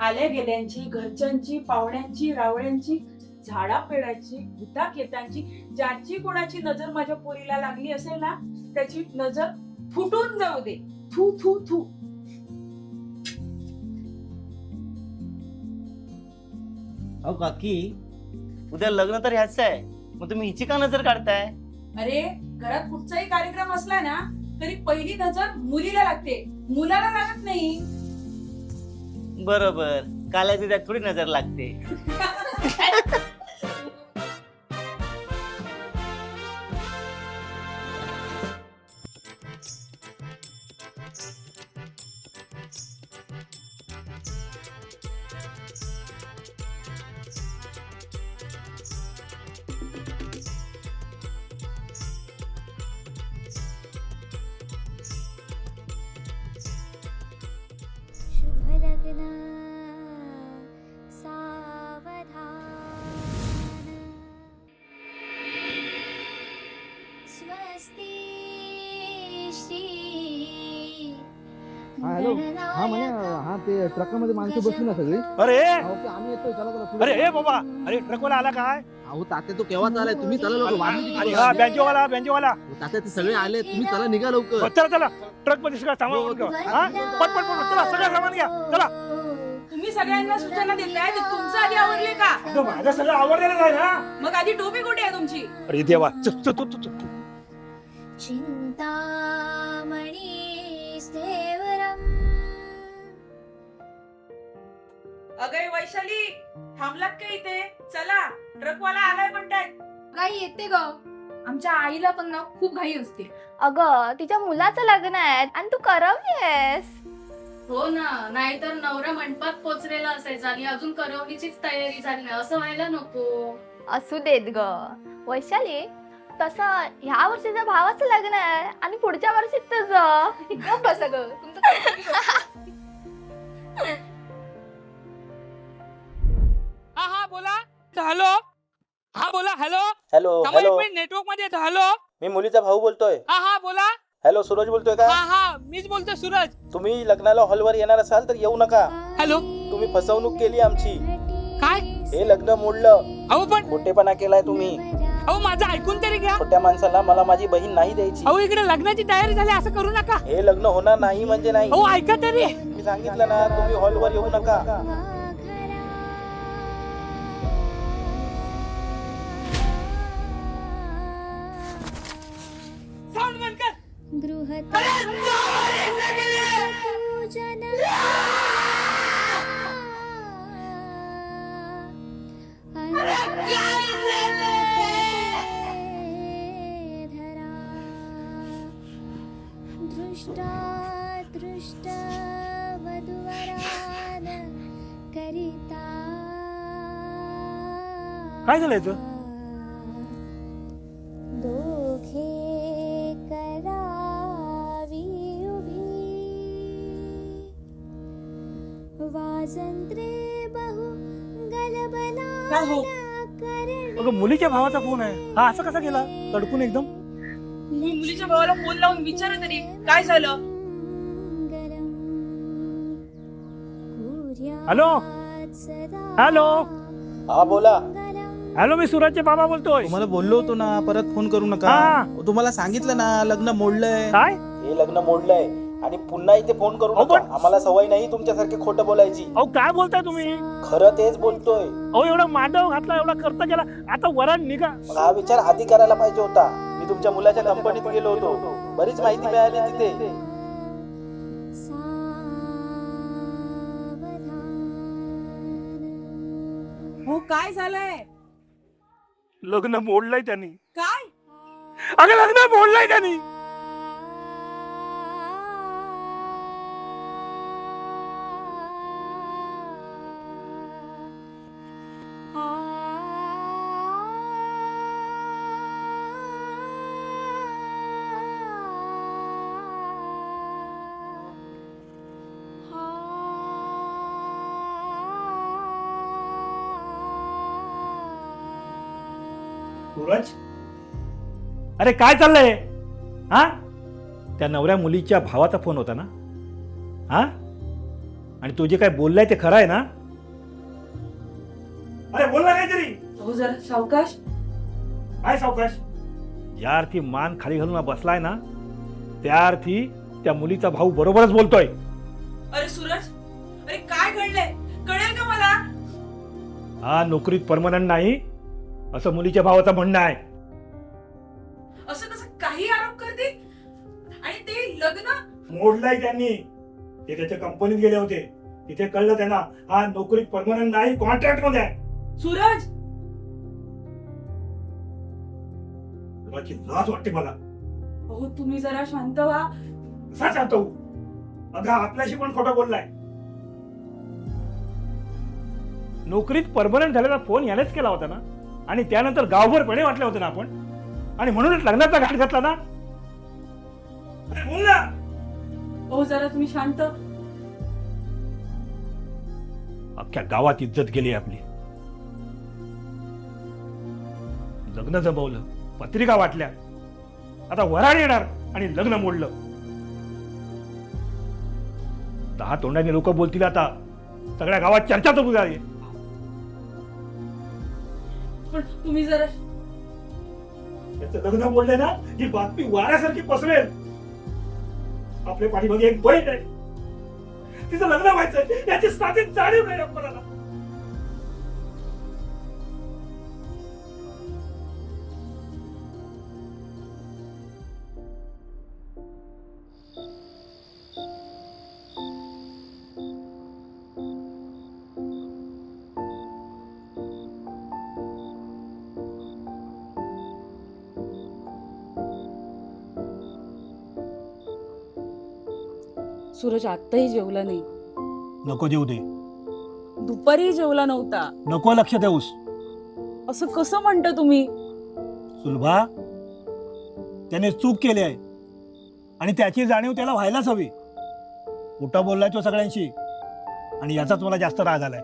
आल्या गेल्यांची, घरच्यांची, पाहुण्यांची, रावळ्यांची, झाडापेडाची, भूताखेतांची, ज्याची कोणाची नजर माझ्या पोरीला लागली असेल ना त्याची नजर फुटून जाऊ दे. थू थू थू. अहो काकी, उद्या लग्न तर ह्याच आहे, मग तुम्ही हिची का नजर काढताय? अरे घरात कुठचाही कार्यक्रम असला ना तरी पहिली नजर मुलीला लागते, मुलाला लागत नाही. बरोबर, काल्याची त्यात थोडी नजर लागते. शुभ लग्न सावधान स्वस्ति श्री हॅलो. हा म्हणे, हा ते ट्रकामध्ये माणसं बसली ना सगळी. अरे अहो, ते आम्ही येतोय, चला चला पुढे. अरे ए बाबा, अरे ट्रकवाला आला काय? अहो तात्या, तो केव्हाच आलाय, तुम्ही चला लवकर. वाढली अरे किती हा वाजले? बँजोवाला तात्या ते सगळे आले, तुम्ही चला, निघा लवकर. चला चला, ट्रक मध्ये सगळं सामान हो, घेऊन ठेवा. हा पट पट पट चला, सगळं सामान घ्या चला. तुम्ही सगळ्यांना सूचना देताय ते तुमचं आधी आवरले का? अगं, माझं सगळं आवडलेलं आहे ना. मग आधी टोपी कुठे आहे तुमची? अरे देवा, चल चल चल चल. चिंतामणी सेवरम अगं वैशाली, थांबलात का इथे? चला, ट्रकवाला आलाय म्हणताय. घाई येते ग. आमच्या आईला पण ना खूप घाई असते. अगं तिच्या मुलाचं लग्न आहे आणि तू करवलीयस. हो ना, नाहीतर नवरा मंडपात पोचलेला असायचा आणि अजून करवणीचीच तयारी झाली नाही, असं व्हायला नको. असू देत ग वैशाली, तसं ह्या वर्षीच्या भावाचं लग्न आहे आणि पुढच्या वर्षी तुझं. बस ग, तुमचं हा हा बोला. हॅलो. हा बोला. हॅलो. हॅलो थांबा एक हॅलो, मिनिट, नेटवर्क मध्ये येतो. हॅलो. मी मुलीचा भाऊ बोलतोय. हा हा बोला. हॅलो, सूरज बोलतोय का? हा हा मीच बोलतोय, सूरज. तुम्ही लग्नाला हॉलवर येणार असाल तर येऊ नका. हॅलो. तुम्ही फसवणूक केली आमची. काय? हे लग्न मोडलं, अहो पण, खोटेपणा केलाय तुम्ही. अहो माझं ऐकून तरी घ्या. खोट्या माणसाला मला माझी बहीण नाही द्यायची. अहो इकडे लग्नाची तयारी झाली, असं करू नका. हे लग्न होणार नाही म्हणजे नाही. अहो ऐका तरी. मी सांगितलं ना, तुम्ही हॉलवर येऊ नका. साऊंड बंद कर. गृहत पूजन धरा दृष्टा दृष्ट वधूवरान करिता काय झालं याचं? दोघे करावी उभी वाजंत्रे बहु गलबला काय हो? अगं, मुलीच्या भावाचा फोन आहे. हा असं कसा गेला तडकून एकदम? मुलीच्या भावाला फोन लावून विचारा तरी काय झालं. हॅलो हॅलो हा बोला. हॅलो, मी सूरजचे बाबा बोलतोय. तुम्हाला बोललो होतो ना, परत फोन करू नका. हा. तुम्हाला सांगितलं ना, लग्न मोडलंय. काय? हे लग्न मोडलंय आणि पुन्हा इथे फोन करू अहो, नका. पण- आम्हाला सवय नाही तुमच्यासारखी खोटं बोलायची. अहो काय बोलताय तुम्ही? खरं तेच बोलतोय. अहो एवढा मांडव घातला, एवढा करता गेला, आता वरण निघा. मग हा विचार आधी करायला पाहिजे होता. मी तुमच्या मुलाच्या कंपनीत गेलो होतो, बरीच माहिती मिळाली तिथे. हो काय झालंय? लग्न मोडलंय त्यांनी. काय? अगं लग्न मोडलंय त्यांनी. सूरज, अरे काय चाललंय? हा, त्या नवऱ्या मुलीच्या भावाचा फोन होता ना? हा, आणि तू जे काय बोललाय ते खरं आहे ना? अरे बोल ना काहीतरी. हो जरा सावकाश. काय सावकाश? ज्या अर्थी मान खाली घालून बसलाय ना, त्या अर्थी त्या मुलीचा भाऊ बरोबरच बोलतोय. अरे सूरज, अरे काय घडलंय कळेल का मला? हा नोकरीत परमनंट नाही असं मुलीच्या भावाचं म्हणणं आहे. असं कसं काही आरोप करते? आणि ते लग्न मोडलाय त्यांनी. ते त्याच्या कंपनीत गेले होते, तिथे कळलं त्यांना हा नोकरीत परमनंट नाही, कॉन्ट्रॅक्ट मध्ये आहे. सूरज, तुलाची लाज वाटते मला. हो तुम्ही जरा शांत व्हा. कसा चाहतो? अगं आपल्याशी पण खोटं बोललाय. नोकरीत परमनंट झालेला फोन यानेच केला होता ना, आणि त्यानंतर गावभर पेढे वाटले होते ना आपण, आणि म्हणूनच लग्नाचा घाट घातला ना. अरे बोल ना. हो जरा तुम्ही शांत. अख्ख्या गावात इज्जत गेली आपली. लग्न जमवलं, पत्रिका वाटल्या, आता वराड येणार आणि लग्न मोडलं. 10 तोंडाने लोक बोलतील आता. सगळ्या गावात चर्चा तर झाली. पण तुम्ही जरा त्याचं लग्न बोलले ना, ही बातमी वाऱ्यासारखी पसरेल. आपल्या पाठीमागे एक बहीण आहे, तिचं लग्न व्हायचंय याची साधी जाणीव नाही आपल्याला. सूरज आत्ताही जेवला नाही, नको जेवू दे. दुपारी जेवला नव्हता. नको लक्ष देऊस. असं कसं म्हणता तुम्ही? सुलभा, त्याने चूक केली आहे आणि त्याची जाणीव त्याला व्हायलाच हवी. कुठं बोललाय तो सगळ्यांशी, आणि याचाच मला जास्त राग आलाय.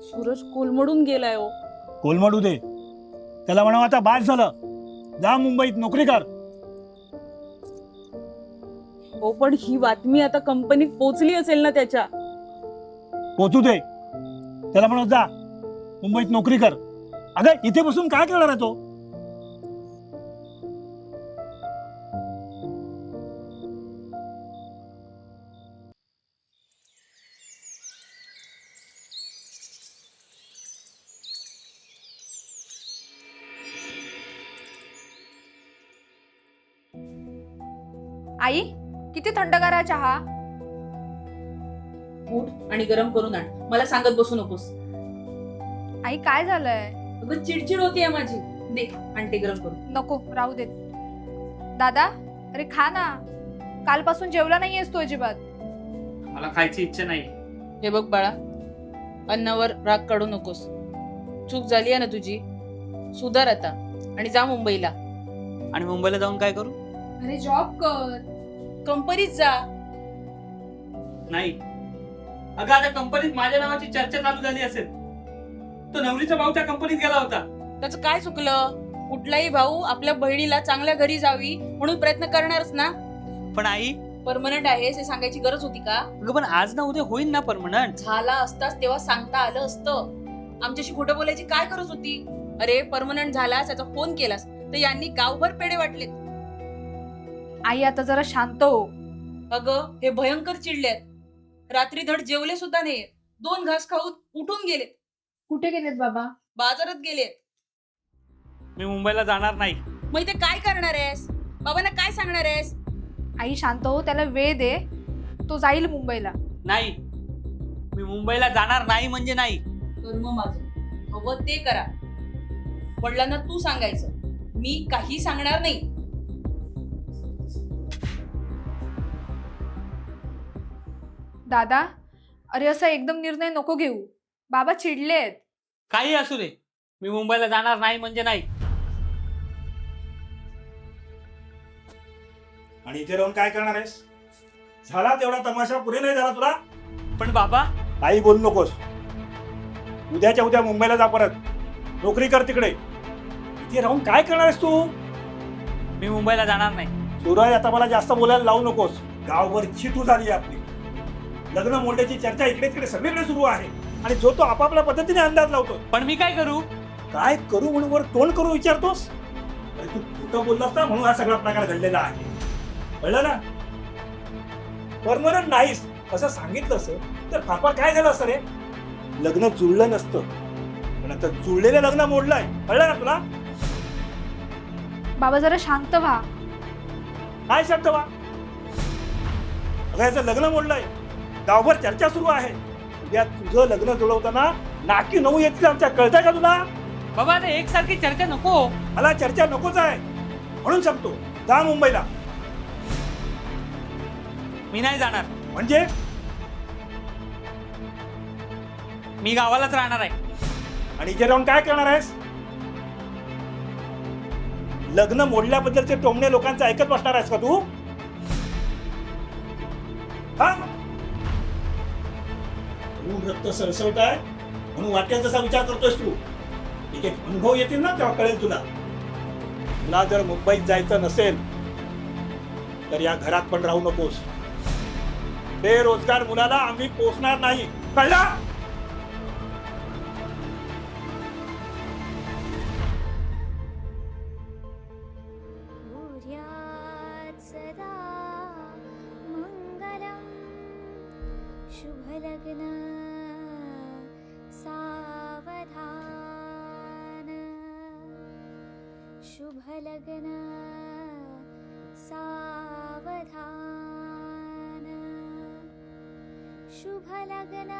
सूरज कोलमडून गेलाय हो. कोलमडू दे. त्याला म्हणावं आता बाद झालं, जा मुंबईत नोकरी कर. हो पण ही बातमी आता कंपनीत पोहोचली असेल ना त्याच्या. पोचू दे. त्याला म्हणत जा मुंबईत नोकरी कर. अगं इथे बसून काय करणार आहे तो? आई, किती थंडगार आहे चहा. उठ आणि गरम करून आण. मला सांगत बसू नकोस. आई काय झालंय? अगं चिडचिड होतीये माझी. दे आणते गरम करून. नको राहू देत. दादा, अरे खा ना. कालपासून जेवला नाहीयेस तू अजिबात. मला खायची इच्छा नाही. हे बघ बाळा, अन्नावर राग काढू नकोस. चूक झाली आहे ना तुझी, सुधार आता आणि जा मुंबईला. आणि मुंबईला जाऊन काय करू? अरे जॉब कर. कंपनीत जा. नाही. अगं आता कंपनीत माझ्या नावाची चर्चा चालू झाली असेल. तो नवरीचा भाऊ त्या कंपनीत गेला होता. त्याचं काय चुकलं? कुठलाही भाऊ आपल्या बहिणीला चांगल्या घरी जावी म्हणून प्रयत्न करणारच ना. पण आई, परमनंट आहे हे सांगायची गरज होती का? अगं पण आज ना उद्या होईल ना परमनंट. झाला असताच तेव्हा सांगता आलं असतं. आमच्याशी खोटं बोलायची काय गरज होती? अरे परमनंट झालास त्याचा फोन केलास तर यांनी गावभर पेढे वाटलेत. आई आता जरा शांत हो. अगं हे भयंकर चिडलेत. रात्री धड जेवले सुद्धा नाहीये. 2 घास खाऊन उठून गेलेत. कुठे गेलेत बाबा? बाजारात गेलेत. मी मुंबईला जाणार नाही. मग इथे काय करणार आहेस? बाबांना काय सांगणार आहेस? आई शांत हो, त्याला वेळ दे. तो जाईल मुंबईला. नाही, मी मुंबईला जाणार नाही म्हणजे नाही. कर्म माझं हवं ते करा. वडिलांना तू सांगायचं, मी काही सांगणार नाही. दादा, अरे असा एकदम निर्णय नको घेऊ. बाबा चिडलेत. काही असू दे, मी मुंबईला जाणार नाही म्हणजे नाही. आणि इथे राहून काय करणार आहेस? झाला तेवढा तमाशा, पुरे नाही झाला तुला? पण बाबा, काही बोलू नकोस. उद्याच्या उद्या मुंबईला जा, परत नोकरी कर तिकडे. इथे राहून काय करणार आहेस तू? मी मुंबईला जाणार नाही. सूरज, आता मला जास्त बोलायला लावू नकोस. गावभर चितू झाली आपली. लग्न मोडण्याची चर्चा इकडे तिकडे सगळीकडे सुरू आहे आणि जो तो आपापल्या पद्धतीने अंदाज लावतो. पण मी काय करू? काय करू म्हणून वर तोंड करू विचारतोस? अरे तू खोटं बोललास ना म्हणून हा सगळा प्रकार घडलेला आहे. कळलं ना? परमनंट नाहीस असं सांगितलं असं तर फार काय झालं असतं रे? लग्न जुळलं नसतं. पण आता जुळलेलं लग्न मोडलंय. कळलं ना तुला? बाबा जरा शांत व्हा. काय शब्द वा? अगं याचं लग्न मोडलंय. गावभर चर्चा सुरू आहे. उद्या तुझं लग्न जुळवताना नाकी 9 येतील आमच्या. कळतंय का तुला? बाबा आता एकसारखी चर्चा नको. मला चर्चा नकोच आहे म्हणून सांगतो जा मुंबईला. मी नाही जाणार. म्हणजे मी गावालाच राहणार आहे. आणि इथे राहून काय करणार आहेस? लग्न मोडल्याबद्दलचे टोमणे लोकांचं ऐकत बसणार आहेस का तू? हा? तू रक्त सरसवत आहे म्हणून वाटेल तसा विचार करतोयस तू. एक एक अनुभव येतील ना तेव्हा कळेल तुला. तुला जर मुंबईत जायचं नसेल तर या घरात पण राहू नकोस. बेरोजगार मुलाला आम्ही पोसणार नाही. कळला? कुर्यात् सदा मङ्गलं शुभलग्न सावधान शुभलग्न सावधान शुभलग्न